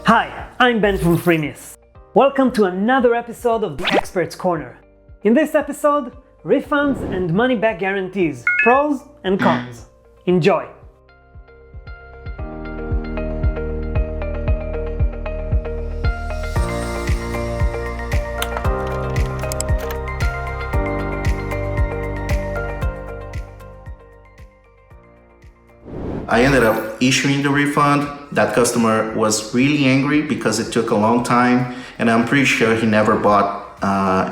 Hi, I'm Ben from Freemius. Welcome to another episode of the Experts Corner. In this episode, refunds and money-back guarantees, pros and cons. Enjoy! I ended up issuing the refund. That customer was really angry because it took a long time, and I'm pretty sure he never bought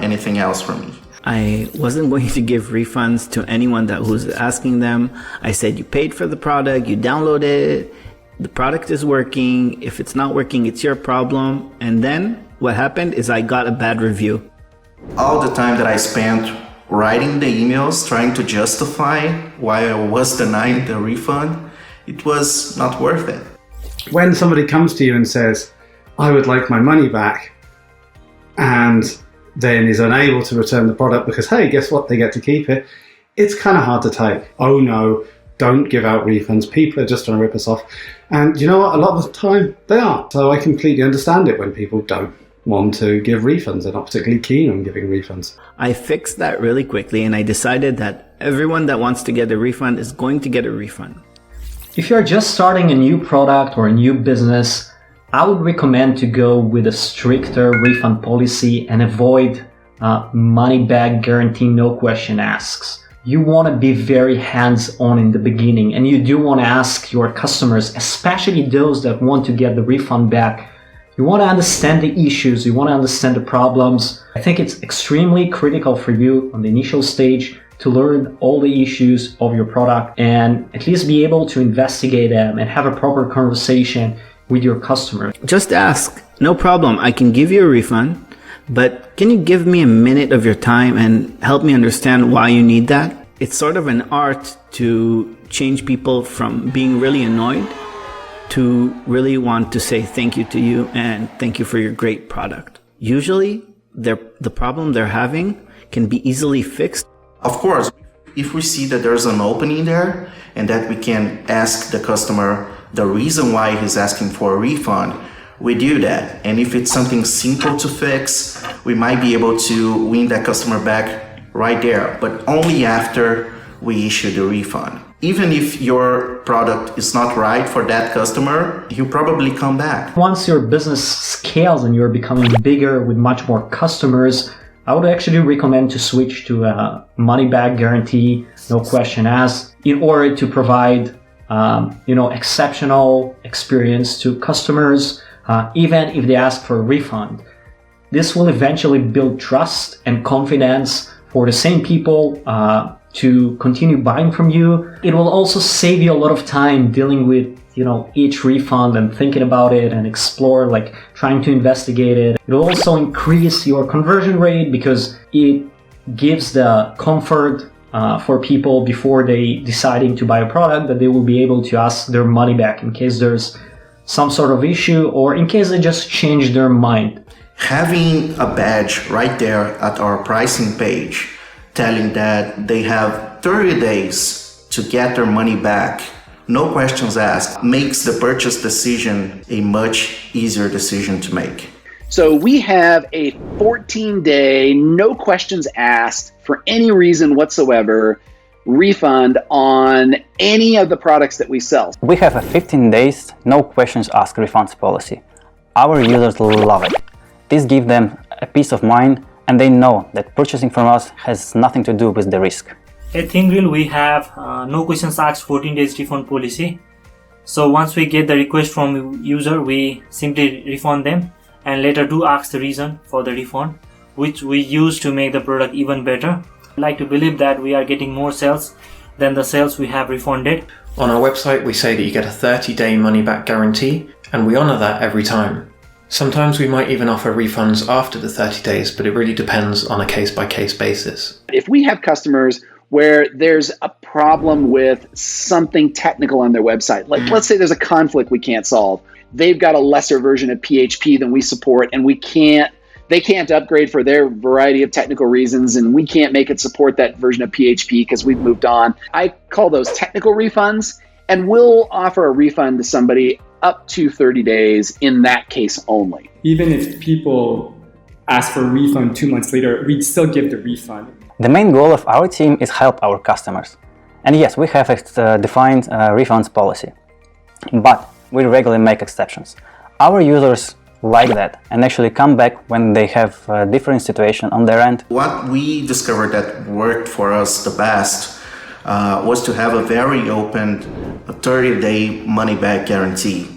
anything else from me. I wasn't going to give refunds to anyone that was asking them. I said, you paid for the product, you downloaded it, the product is working. If it's not working, it's your problem. And then what happened is I got a bad review. All the time that I spent writing the emails, trying to justify why I was denying the refund, it was not worth it. When somebody comes to you and says, I would like my money back, and then is unable to return the product because, hey, guess what, they get to keep it, it's kind of hard to take. Oh no, don't give out refunds. People are just trying to rip us off. And you know what, a lot of the time they are. So I completely understand it when people don't want to give refunds. They're not particularly keen on giving refunds. I fixed that really quickly, and I decided that everyone that wants to get a refund is going to get a refund. If you're just starting a new product or a new business, I would recommend to go with a stricter refund policy and avoid money-back guarantee, no question asks. You want to be very hands-on in the beginning, and you do want to ask your customers, especially those that want to get the refund back. You want to understand the issues, you want to understand the problems. I think it's extremely critical for you on the initial stage to learn all the issues of your product and at least be able to investigate them and have a proper conversation with your customer. Just ask, no problem, I can give you a refund, but can you give me a minute of your time and help me understand why you need that? It's sort of an art to change people from being really annoyed to really want to say thank you to you and thank you for your great product. Usually, the problem they're having can be easily fixed. Of course, if we see that there's an opening there and that we can ask the customer the reason why he's asking for a refund, we do that. And if it's something simple to fix, we might be able to win that customer back right there, but only after we issue the refund. Even if your product is not right for that customer, he'll probably come back. Once your business scales and you're becoming bigger with much more customers, I would actually recommend to switch to a money-back guarantee, no question asked, in order to provide exceptional experience to customers, even if they ask for a refund. This will eventually build trust and confidence for the same people to continue buying from you. It will also save you a lot of time dealing with each refund and thinking about it and explore, like trying to investigate it. It will also increase your conversion rate because it gives the comfort for people before they deciding to buy a product that they will be able to ask their money back in case there's some sort of issue or in case they just change their mind. Having a badge right there at our pricing page telling that they have 30 days to get their money back, no questions asked, makes the purchase decision a much easier decision to make. So we have a 14-day, no questions asked, for any reason whatsoever, refund on any of the products that we sell. We have a 15 days, no questions asked refunds policy. Our users love it. This gives them a peace of mind, and they know that purchasing from us has nothing to do with the risk. At ThinkReal, we have no questions asked 14 days refund policy. So once we get the request from user, we simply refund them and later do ask the reason for the refund, which we use to make the product even better. I like to believe that we are getting more sales than the sales we have refunded. On our website, we say that you get a 30-day money-back guarantee, and we honor that every time. Sometimes we might even offer refunds after the 30 days, but it really depends on a case-by-case basis. If we have customers where there's a problem with something technical on their website, like let's say there's a conflict we can't solve, they've got a lesser version of PHP than we support, and they can't upgrade for their variety of technical reasons, and we can't make it support that version of PHP because we've moved on. I call those technical refunds, And we'll offer a refund to somebody up to 30 days in that case only. Even if people ask for a refund 2 months later, we'd still give the refund. The main goal of our team is help our customers. And yes, we have a defined refunds policy, but we regularly make exceptions. Our users like that and actually come back when they have a different situation on their end. What we discovered that worked for us the best was to have a very open 30-day money-back guarantee,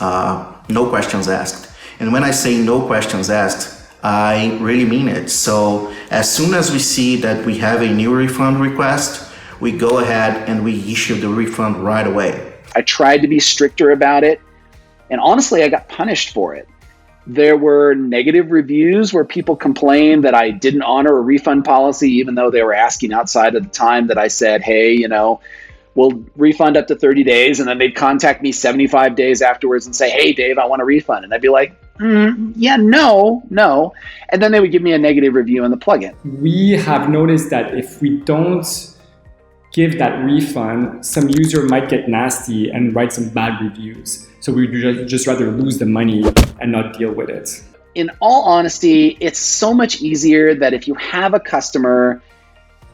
no questions asked. And when I say no questions asked, I really mean it. So as soon as we see that we have a new refund request, we go ahead and we issue the refund right away. I tried to be stricter about it, and honestly, I got punished for it. There were negative reviews where people complained that I didn't honor a refund policy, even though they were asking outside of the time that I said, hey, we'll refund up to 30 days. And then they'd contact me 75 days afterwards and say, hey, Dave, I want a refund. And I'd be like, yeah, no. And then they would give me a negative review on the plugin. We have noticed that if we don't give that refund, some user might get nasty and write some bad reviews. So we'd just rather lose the money and not deal with it. In all honesty, it's so much easier that if you have a customer,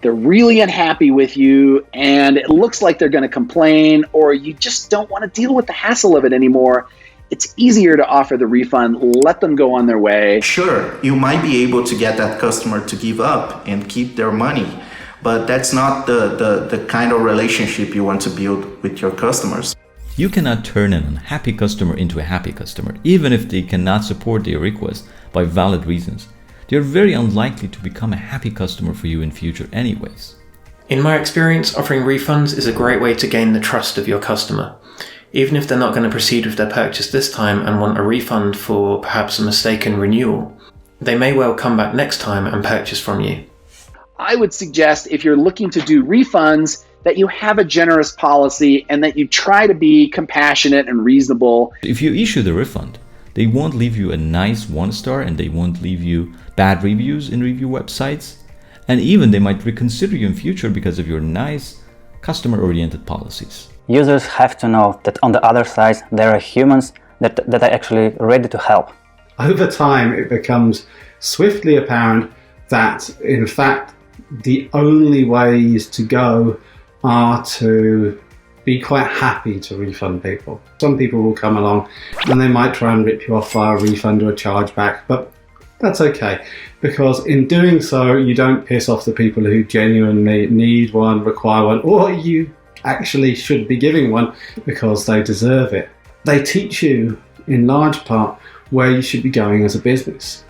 they're really unhappy with you and it looks like they're going to complain, or you just don't want to deal with the hassle of it anymore, it's easier to offer the refund, let them go on their way. Sure, you might be able to get that customer to give up and keep their money, but that's not the kind of relationship you want to build with your customers. You cannot turn an unhappy customer into a happy customer, even if they cannot support their request by valid reasons. They are very unlikely to become a happy customer for you in future anyways. In my experience, offering refunds is a great way to gain the trust of your customer. Even if they're not going to proceed with their purchase this time and want a refund for perhaps a mistaken renewal, they may well come back next time and purchase from you. I would suggest if you're looking to do refunds, that you have a generous policy and that you try to be compassionate and reasonable. If you issue the refund, they won't leave you a nice 1-star and they won't leave you bad reviews in review websites. And even they might reconsider you in future because of your nice customer-oriented policies. Users have to know that on the other side there are humans that are actually ready to help. Over time, it becomes swiftly apparent that, in fact, the only ways to go are to be quite happy to refund people. Some people will come along and they might try and rip you off via a refund or a chargeback, but that's okay, because in doing so, you don't piss off the people who genuinely need one, require one, or you actually should be giving one because they deserve it. They teach you, in large part, where you should be going as a business.